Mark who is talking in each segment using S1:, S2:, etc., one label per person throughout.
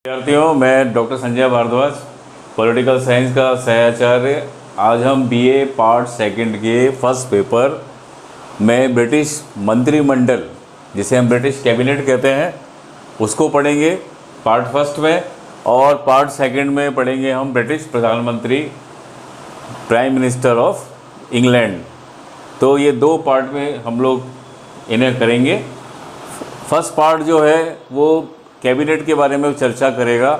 S1: विद्यार्थियों, मैं doctor Sanjay Bhardwaj, political science का सहाचार्य। आज हम बीए पार्ट सेकंड के फर्स्ट पेपर में ब्रिटिश मंत्रिमंडल, जिसे हम ब्रिटिश कैबिनेट कहते हैं, उसको पढ़ेंगे पार्ट फर्स्ट में, और पार्ट सेकंड में पढ़ेंगे हम ब्रिटिश प्रधानमंत्री, प्राइम मिनिस्टर ऑफ इंग्लैंड। तो ये दो पार्ट में हम लोग इन्हें करेंगे। फर्स्ट पार्ट जो है वो कैबिनेट के बारे में चर्चा करेगा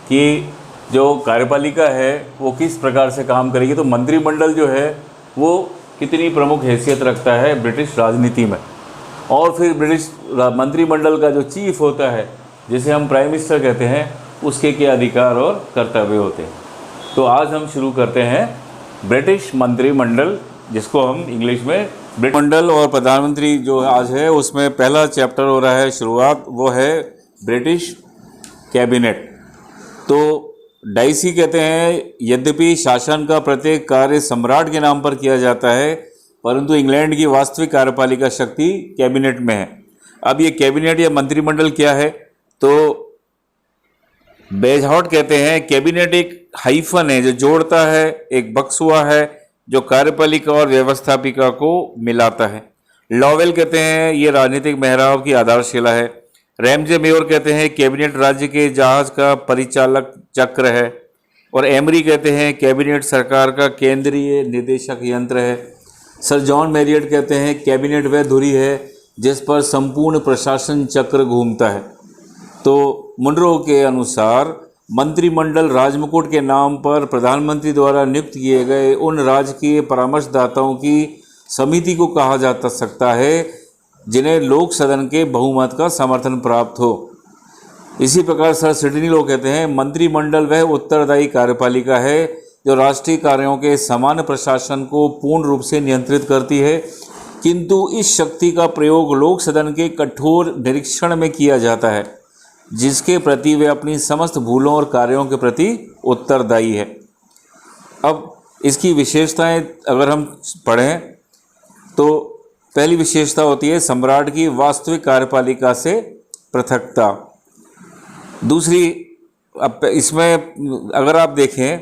S1: कि जो कार्यपालिका है वो किस प्रकार से काम करेगी। तो मंत्रिमंडल जो है वो कितनी प्रमुख हैसियत रखता है ब्रिटिश राजनीति में, और फिर ब्रिटिश मंत्रिमंडल का जो चीफ होता है, जिसे हम प्राइम मिनिस्टर कहते हैं, उसके क्या अधिकार और कर्तव्य होते हैं। तो आज हम शुरू करते हैं ब्रिटिश मंत्रिमंडल, जिसको हम इंग्लिश में ब्रिटिश मंडल और प्रधानमंत्री जो आज है उसमें पहला चैप्टर हो रहा है शुरुआत, वो है ब्रिटिश कैबिनेट। तो डाइसी कहते हैं, यद्यपि शासन का प्रत्येक कार्य सम्राट के नाम पर किया जाता है, परंतु इंग्लैंड की वास्तविक कार्यपालिका शक्ति कैबिनेट में है। अब ये कैबिनेट या मंत्रिमंडल क्या है, तो बेजहॉट कहते हैं कैबिनेट एक हाइफन है जो जोड़ता है, एक बक्सुआ है जो कार्यपालिका और व्यवस्थापिका को मिलाता है। लॉवेल कहते हैं ये राजनीतिक मेहराब की आधारशिला है। रैमजे मेयर कहते हैं कैबिनेट राज्य के जहाज का परिचालक चक्र है। और एमरी कहते हैं कैबिनेट सरकार का केंद्रीय निदेशक यंत्र है। सर जॉन मैरियट कहते हैं कैबिनेट वह धुरी है जिस पर संपूर्ण प्रशासन चक्र घूमता है। तो मुनरो के अनुसार मंत्रिमंडल राजमुकुट के नाम पर प्रधानमंत्री द्वारा नियुक्त किए गए उन राजकीय परामर्शदाताओं की समिति को कहा जा सकता है जिन्हें लोक सदन के बहुमत का समर्थन प्राप्त हो। इसी प्रकार सर सिडनी लो कहते हैं मंत्रिमंडल वह उत्तरदायी कार्यपालिका है जो राष्ट्रीय कार्यों के समान प्रशासन को पूर्ण रूप से नियंत्रित करती है, किंतु इस शक्ति का प्रयोग लोक सदन के कठोर निरीक्षण में किया जाता है, जिसके प्रति वे अपनी समस्त भूलों और कार्यों के प्रति उत्तरदायी है। अब इसकी विशेषताएं अगर हम पढ़ें तो पहली विशेषता होती है सम्राट की वास्तविक कार्यपालिका से पृथकता। दूसरी, अब इसमें अगर आप देखें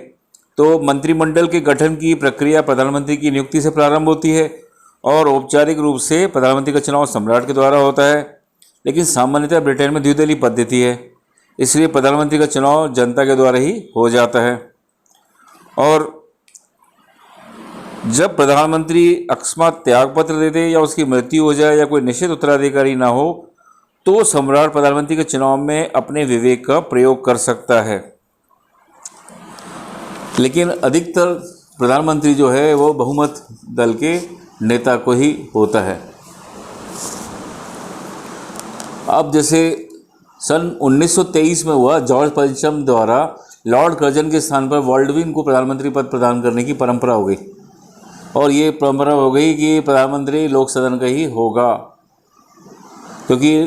S1: तो मंत्रिमंडल के गठन की प्रक्रिया प्रधानमंत्री की नियुक्ति से प्रारंभ होती है और औपचारिक रूप से प्रधानमंत्री का चुनाव सम्राट के द्वारा होता है। लेकिन सामान्यतः ब्रिटेन में द्विदलीय पद्धति है, इसलिए प्रधानमंत्री का चुनाव जनता के द्वारा ही हो जाता है। और जब प्रधानमंत्री अकस्मात त्यागपत्र दे दे या उसकी मृत्यु हो जाए या कोई निश्चित उत्तराधिकारी ना हो, तो सम्राट प्रधानमंत्री के चुनाव में अपने विवेक का प्रयोग कर सकता है। लेकिन अधिकतर प्रधानमंत्री जो है वो बहुमत दल के नेता को ही होता है। अब जैसे सन 1923 में हुआ, जॉर्ज पंचम द्वारा लॉर्ड कर्जन के स्थान पर बॉल्डविन को प्रधानमंत्री पद प्रदान करने की परंपरा हो गई, और ये परंपरा हो गई कि प्रधानमंत्री लोक सदन का ही होगा, क्योंकि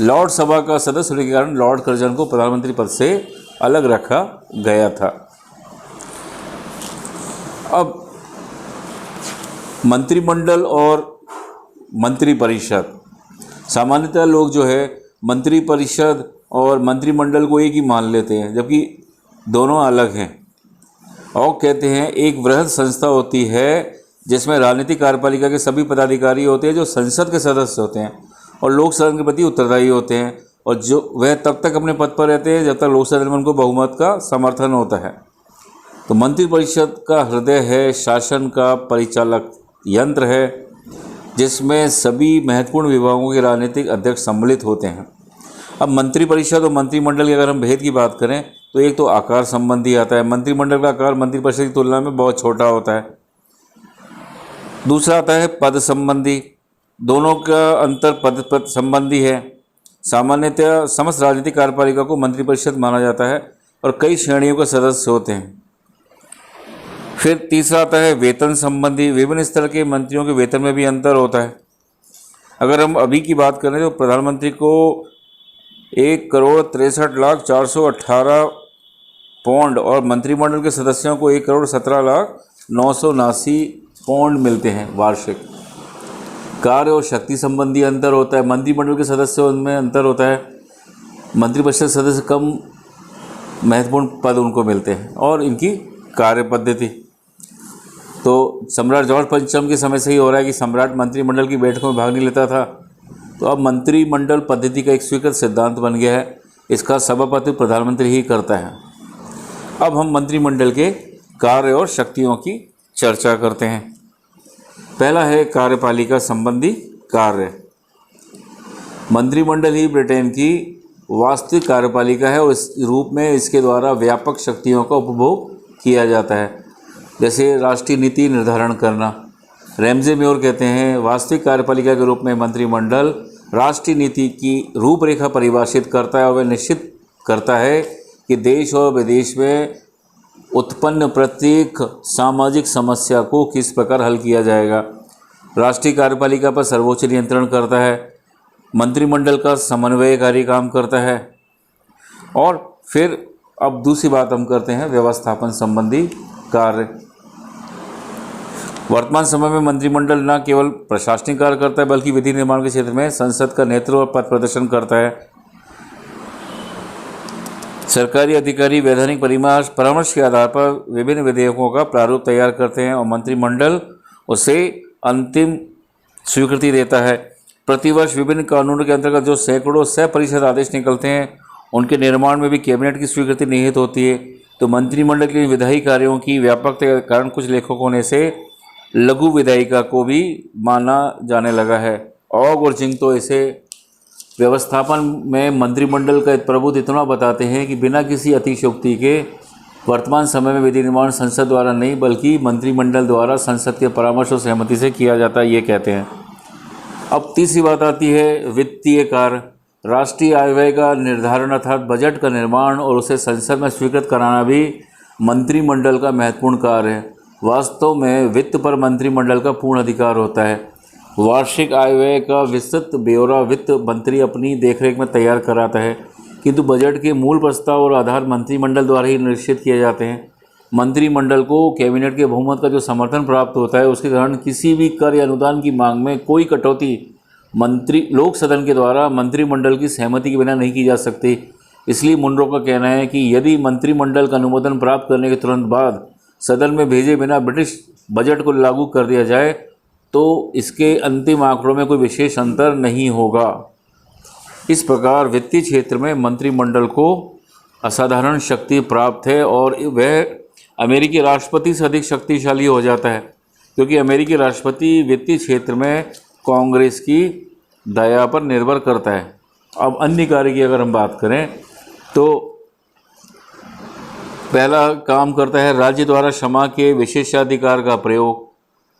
S1: लॉर्ड सभा का सदस्य होने के कारण लॉर्ड कर्जन को प्रधानमंत्री पद से अलग रखा गया था। अब मंत्रिमंडल और मंत्रिपरिषद, सामान्यतः लोग जो है मंत्रिपरिषद और मंत्रिमंडल को एक ही मान लेते हैं, जबकि दोनों अलग हैं। और कहते हैं एक वृहद संस्था होती है जिसमें राजनीतिक कार्यपालिका के सभी पदाधिकारी होते हैं जो संसद के सदस्य होते हैं और लोक सदन के प्रति उत्तरदायी होते हैं, और जो वह तब तक अपने पद पर रहते हैं जब तक लोक सदन में उनको बहुमत का समर्थन होता है। तो मंत्रिपरिषद का हृदय है, शासन का परिचालक यंत्र है, जिसमें सभी महत्वपूर्ण विभागों के राजनीतिक अध्यक्ष सम्मिलित होते हैं। अब मंत्रिपरिषद और मंत्रिमंडल की अगर हम भेद की बात करें तो एक तो आकार संबंधी आता है। मंत्रिमंडल का आकार मंत्रिपरिषद की तुलना में बहुत छोटा होता है। दूसरा आता है पद संबंधी, दोनों का अंतर पद संबंधी है। सामान्यतः समस्त राजनीतिक कार्यपालिका को मंत्रिपरिषद माना जाता है और कई श्रेणियों के सदस्य होते हैं। फिर तीसरा आता है वेतन संबंधी, विभिन्न स्तर के मंत्रियों के वेतन में भी अंतर होता है। अगर हम अभी की बात करें तो प्रधानमंत्री को 1,63,418 पौंड और मंत्रिमंडल के सदस्यों को 1,17,979 पौंड मिलते हैं वार्षिक। कार्य और शक्ति संबंधी अंतर होता है, मंत्रिमंडल के सदस्यों में अंतर होता है। मंत्रिपरिषद सदस्य कम महत्वपूर्ण पद उनको मिलते हैं। और इनकी कार्य पद्धति, तो सम्राट जॉर्ज पंचम के समय से ही हो रहा है कि सम्राट मंत्रिमंडल की बैठकों में भाग नहीं लेता था। तो अब मंत्रिमंडल पद्धति का एक स्वीकृत सिद्धांत बन गया है, इसका सभापति प्रधानमंत्री ही करता है। अब हम मंत्रिमंडल के कार्य और शक्तियों की चर्चा करते हैं। पहला है कार्यपालिका संबंधी कार्य। मंत्रिमंडल ही ब्रिटेन की वास्तविक कार्यपालिका है और इस रूप में इसके द्वारा व्यापक शक्तियों का उपभोग किया जाता है, जैसे राष्ट्रीय नीति निर्धारण करना। रैमजे मेयर कहते हैं, वास्तविक कार्यपालिका के रूप में मंत्रिमंडल राष्ट्रीय नीति की रूपरेखा परिभाषित करता है और वह निश्चित करता है कि देश और विदेश में उत्पन्न प्रत्येक सामाजिक समस्या को किस प्रकार हल किया जाएगा। राष्ट्रीय कार्यपालिका पर सर्वोच्च नियंत्रण करता है, मंत्रिमंडल का समन्वयकारी काम करता है। और फिर अब दूसरी बात हम करते हैं व्यवस्थापन संबंधी कार्य। वर्तमान समय में मंत्रिमंडल न केवल प्रशासनिक कार्य करता है बल्कि विधि निर्माण के क्षेत्र में संसद का नेतृत्व और पथ प्रदर्शन करता है। सरकारी अधिकारी वैधानिक परामर्श के आधार पर विभिन्न विधेयकों का प्रारूप तैयार करते हैं और मंत्रिमंडल उसे अंतिम स्वीकृति देता है। प्रतिवर्ष विभिन्न कानूनों के अंतर्गत जो सैकड़ों सह परिषद आदेश निकलते हैं उनके निर्माण में भी कैबिनेट की स्वीकृति निहित होती है। तो मंत्रिमंडल के विधायी कार्यों की व्यापकता के कारण कुछ लेखकों ने इसे लघु विधायिका को भी माना जाने लगा है। और जिंग तो इसे व्यवस्थापन में मंत्रिमंडल का प्रभुत्व इतना बताते हैं कि बिना किसी अतिशयोक्ति के वर्तमान समय में विधि निर्माण संसद द्वारा नहीं बल्कि मंत्रिमंडल द्वारा संसद के परामर्श और सहमति से किया जाता है, ये कहते हैं। अब तीसरी बात आती है वित्तीय कार्य। राष्ट्रीय आय व्यय का निर्धारण अर्थात बजट का निर्माण और उसे संसद में स्वीकृत कराना भी मंत्रिमंडल का महत्वपूर्ण कार्य है। वास्तव में वित्त पर मंत्रिमंडल का पूर्ण अधिकार होता है। वार्षिक आय व्यय का विस्तृत ब्यौरा वित्त मंत्री अपनी देखरेख में तैयार कराता है, किंतु बजट के मूल प्रस्ताव और आधार मंत्रिमंडल द्वारा ही निश्चित किए जाते हैं। मंत्रिमंडल को कैबिनेट के बहुमत का जो समर्थन प्राप्त होता है उसके कारण किसी भी कर या अनुदान की मांग में कोई कटौती लोक सदन के द्वारा मंत्रिमंडल की सहमति के बिना नहीं की जा सकती। इसलिए मुनरो का कहना है कि यदि मंत्रिमंडल का अनुमोदन प्राप्त करने के तुरंत बाद सदन में भेजे बिना ब्रिटिश बजट को लागू कर दिया जाए तो इसके अंतिम आंकड़ों में कोई विशेष अंतर नहीं होगा। इस प्रकार वित्तीय क्षेत्र में मंत्रिमंडल को असाधारण शक्ति प्राप्त है और वह अमेरिकी राष्ट्रपति से अधिक शक्तिशाली हो जाता है, क्योंकि अमेरिकी राष्ट्रपति वित्तीय क्षेत्र में कांग्रेस की दया पर निर्भर करता है। अब अन्य कार्य की अगर हम बात करें तो पहला काम करता है राज्य द्वारा क्षमा के विशेषाधिकार का प्रयोग।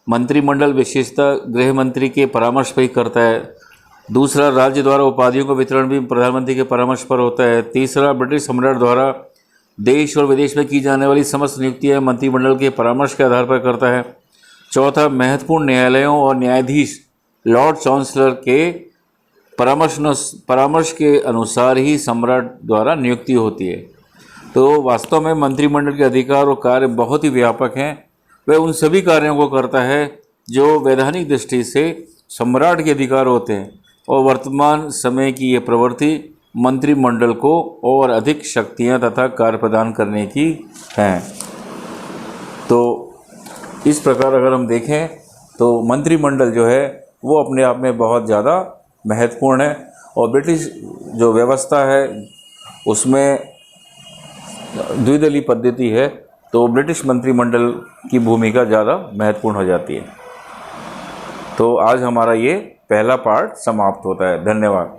S1: मंत्रिमंडल विशेषता गृह मंत्री के परामर्श पर ही करता है। दूसरा, राज्य द्वारा उपाधियों का वितरण भी प्रधानमंत्री के परामर्श पर होता है। तीसरा, ब्रिटिश सम्राट द्वारा देश और विदेश में की जाने वाली समस्त नियुक्तियां मंत्रिमंडल के परामर्श के आधार पर करता है। चौथा, महत्वपूर्ण न्यायालयों और न्यायाधीश लॉर्ड चांसलर के परामर्श के अनुसार ही सम्राट द्वारा नियुक्ति होती है। तो वास्तव में मंत्रिमंडल के अधिकार और कार्य बहुत ही व्यापक हैं। वह उन सभी कार्यों को करता है जो वैधानिक दृष्टि से सम्राट के अधिकार होते हैं और वर्तमान समय की ये प्रवृत्ति मंत्रिमंडल को और अधिक शक्तियां तथा कार्य प्रदान करने की हैं। तो इस प्रकार अगर हम देखें तो मंत्रिमंडल जो है वो अपने आप में बहुत ज़्यादा महत्वपूर्ण है और ब्रिटिश जो व्यवस्था है उसमें द्विदलीय पद्धति है, तो ब्रिटिश मंत्रिमंडल की भूमिका ज़्यादा महत्वपूर्ण हो जाती है। तो आज हमारा ये पहला पार्ट समाप्त होता है। धन्यवाद।